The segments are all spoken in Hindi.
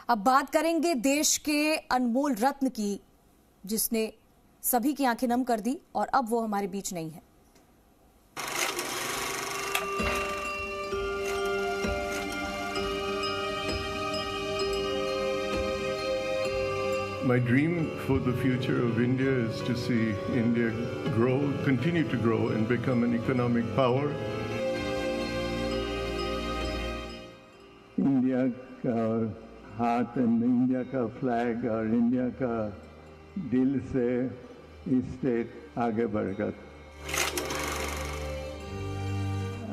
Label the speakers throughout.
Speaker 1: अब बात करेंगे देश के अनमोल रत्न की, जिसने सभी की आंखें नम कर दी और अब वो हमारे बीच नहीं है।
Speaker 2: My dream for the future of India is to see India grow, continue to grow and become an economic power. India का हाथ and India का flag और India का दिल से इस स्टेट आगे बढ़ेगा।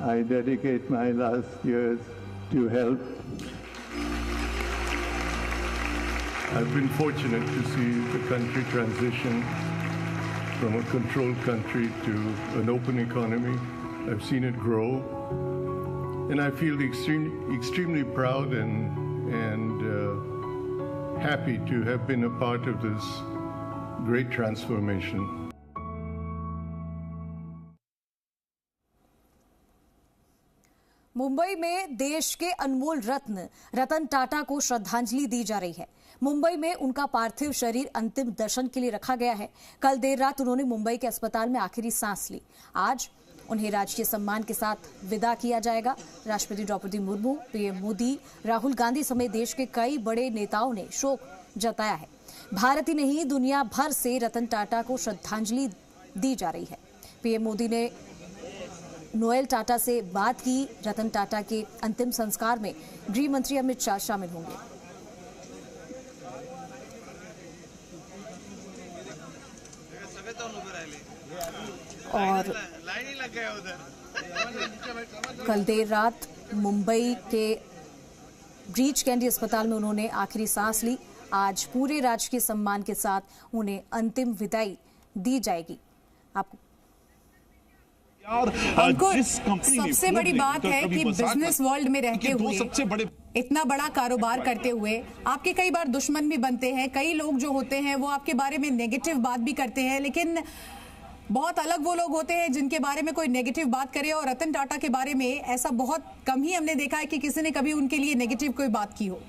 Speaker 2: I dedicate my last years to help. I've been fortunate to see the country transition from a controlled country to an open economy. I've seen it grow, and I feel extremely proud and happy to have been a part of this great transformation.
Speaker 1: Mumbai में देश के अनमोल रत्न रतन टाटा को श्रद्धांजलि दी जा रही है। मुंबई में उनका पार्थिव शरीर अंतिम दर्शन के लिए रखा गया है। कल देर रात उन्होंने मुंबई के अस्पताल में आखिरी सांस ली। आज उन्हें राजकीय सम्मान के साथ विदा किया जाएगा। राष्ट्रपति द्रौपदी मुर्मू, पीएम मोदी, राहुल गांधी समेत देश के कई बड़े नेताओं ने शोक जताया है। भारत ही नहीं, दुनिया भर से रतन टाटा को श्रद्धांजलि दी जा रही है। पीएम मोदी ने नोएल टाटा से बात की। रतन टाटा के अंतिम संस्कार में गृह मंत्री अमित शाह शामिल होंगे। और कल देर रात मुंबई के ब्रीच कैंडी अस्पताल में उन्होंने आखिरी सांस ली। आज पूरे राजकीय सम्मान के साथ उन्हें अंतिम विदाई दी जाएगी। आपको
Speaker 3: सबसे बड़ी बात है कि बिजनेस वर्ल्ड में रहते हुए सबसे बड़े इतना बड़ा कारोबार करते हुए आपके कई बार दुश्मन भी बनते हैं। कई लोग जो होते हैं वो आपके बारे में नेगेटिव बात भी करते हैं, लेकिन बहुत अलग वो लोग होते हैं जिनके बारे में कोई नेगेटिव बात करे। और रतन टाटा के बारे में ऐसा बहुत कम ही हमने देखा है कि किसी ने कभी उनके लिए नेगेटिव कोई बात की हो।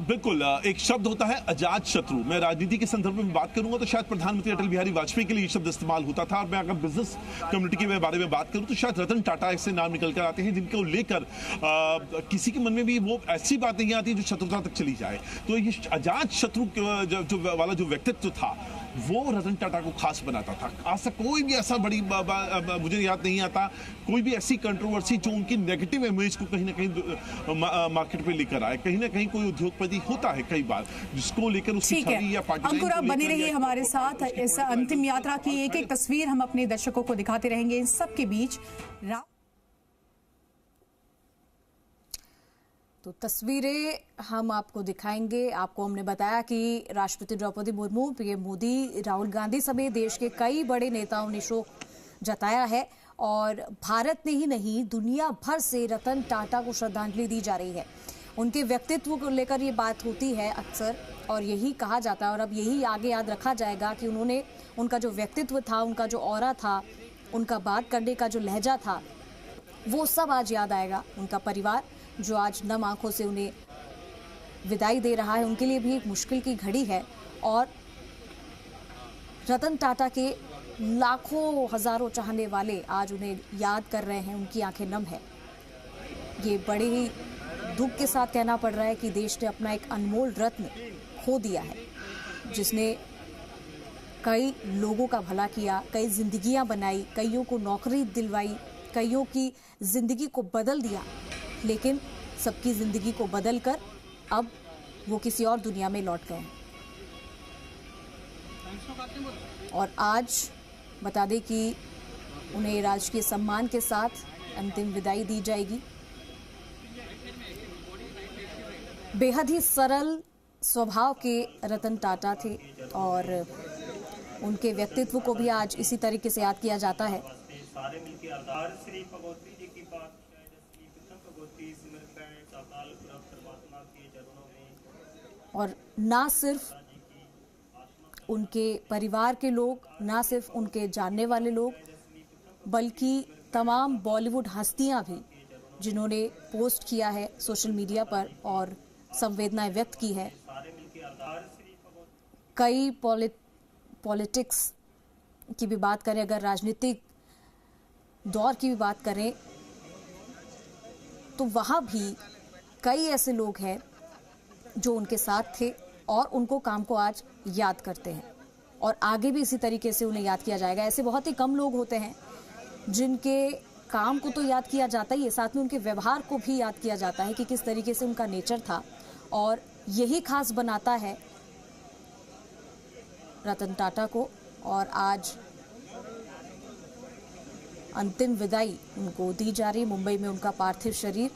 Speaker 4: बिल्कुल, एक शब्द होता है अजात शत्रु। मैं राजनीति के संदर्भ में बात करूंगा तो शायद प्रधानमंत्री अटल बिहारी वाजपेयी के लिए ये शब्द इस्तेमाल होता था। और मैं अगर बिजनेस कम्युनिटी के बारे में बात करूं तो शायद रतन टाटा ऐसे नाम निकल कर आते हैं जिनको लेकर किसी के मन में भी वो ऐसी बात नहीं आती जो शत्रुता तक चली जाए। तो ये अजात शत्रु वाला जो व्यक्तित्व था वो रतन टाटा को खास बनाता था। आज तक कोई भी ऐसा बड़ी मुझे याद नहीं आता कोई भी ऐसी कंट्रोवर्सी जो उनकी नेगेटिव इमेज को कहीं ना कहीं मार्केट पे लेकर आए। कहीं ना कहीं कोई उद्योगपति होता है कई बार जिसको लेकर उसकी छवि या पार्टी।
Speaker 3: अंकुर, आप बने रहिए हमारे साथ। इस अंतिम यात्रा की एक एक तस्वीर हम अपने दर्शकों को दिखाते रहेंगे। इन सब के बीच
Speaker 1: तो तस्वीरें हम आपको दिखाएंगे। आपको हमने बताया कि राष्ट्रपति द्रौपदी मुर्मू, पीएम मोदी, राहुल गांधी समेत देश के कई बड़े नेताओं ने शोक जताया है। और भारत ने ही नहीं, दुनिया भर से रतन टाटा को श्रद्धांजलि दी जा रही है। उनके व्यक्तित्व को लेकर ये बात होती है अक्सर, और यही कहा जाता है और अब यही आगे याद रखा जाएगा कि उनका जो व्यक्तित्व था, उनका जो ऑरा था, उनका बात करने का जो लहजा था, वो सब आज याद आएगा। उनका परिवार जो आज नम आंखों से उन्हें विदाई दे रहा है, उनके लिए भी एक मुश्किल की घड़ी है। और रतन टाटा के लाखों हजारों चाहने वाले आज उन्हें याद कर रहे हैं, उनकी आंखें नम है। ये बड़े ही दुख के साथ कहना पड़ रहा है कि देश ने अपना एक अनमोल रत्न खो दिया है, जिसने कई लोगों का भला किया, कई जिंदगियां बनाई, कईयों को नौकरी दिलवाई, कईयों की जिंदगी को बदल दिया। लेकिन सबकी जिंदगी को बदलकर अब वो किसी और दुनिया में लौट गए हैं। और आज बता दें कि उन्हें राजकीय सम्मान के साथ अंतिम विदाई दी जाएगी। बेहद ही सरल स्वभाव के रतन टाटा थे और उनके व्यक्तित्व को भी आज इसी तरीके से याद किया जाता है। और ना सिर्फ उनके परिवार के लोग, ना सिर्फ उनके जानने वाले लोग, बल्कि तमाम बॉलीवुड हस्तियां भी जिन्होंने पोस्ट किया है सोशल मीडिया पर और संवेदनाएं व्यक्त की है। कई पॉलिटिक्स की भी बात करें, अगर राजनीतिक दौर की भी बात करें, तो वहां भी कई ऐसे लोग हैं जो उनके साथ थे और उनको काम को आज याद करते हैं और आगे भी इसी तरीके से उन्हें याद किया जाएगा। ऐसे बहुत ही कम लोग होते हैं जिनके काम को तो याद किया जाता ही है, साथ में उनके व्यवहार को भी याद किया जाता है कि किस तरीके से उनका नेचर था, और यही खास बनाता है रतन टाटा को। और आज अंतिम विदाई उनको दी जा रही। मुंबई में उनका पार्थिव शरीर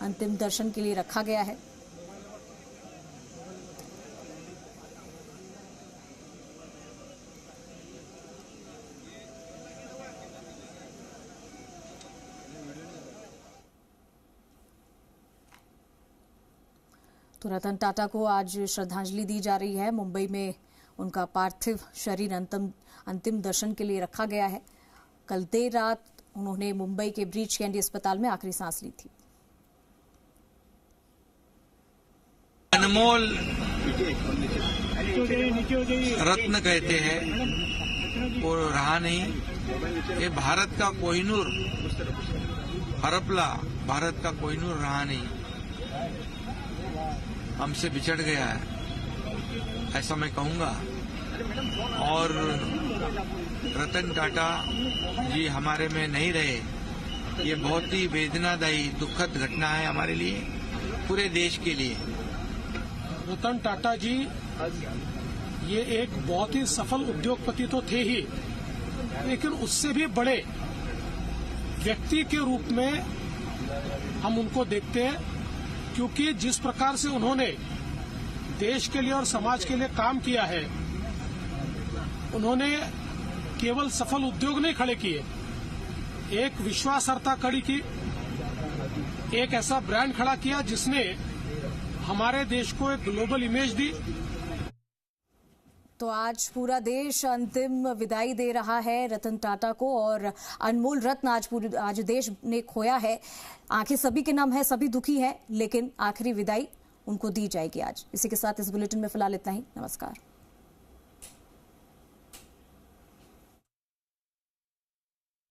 Speaker 1: अंतिम दर्शन के लिए रखा गया है। तो रतन टाटा को आज श्रद्धांजलि दी जा रही है। मुंबई में उनका पार्थिव शरीर अंतिम दर्शन के लिए रखा गया है। कल देर रात उन्होंने मुंबई के ब्रीच कैंडी अस्पताल में आखिरी सांस ली थी।
Speaker 5: अनमोल रत्न कहते हैं, वो रहा नहीं। ये भारत का कोहिनूर, हरपला भारत का कोहिनूर रहा नहीं, हमसे बिछड़ गया है, ऐसा मैं कहूंगा। और रतन टाटा जी हमारे में नहीं रहे, ये बहुत ही वेदनादायी दुखद घटना है हमारे लिए, पूरे देश के लिए।
Speaker 6: रतन टाटा जी ये एक बहुत ही सफल उद्योगपति तो थे ही, लेकिन उससे भी बड़े व्यक्ति के रूप में हम उनको देखते हैं, क्योंकि जिस प्रकार से उन्होंने देश के लिए और समाज के लिए काम किया है, उन्होंने केवल सफल उद्योग नहीं खड़े किए, एक विश्वासार्हता खड़ी की, एक ऐसा ब्रांड खड़ा किया जिसने हमारे देश को एक ग्लोबल इमेज दी।
Speaker 1: तो आज पूरा देश अंतिम विदाई दे रहा है रतन टाटा को, और अनमोल रत्न आज देश ने खोया है। आंखें सभी के नम है, सभी दुखी हैं, लेकिन आखिरी विदाई उनको दी जाएगी आज। इसी के साथ इस बुलेटिन में फिलहाल इतना ही। नमस्कार।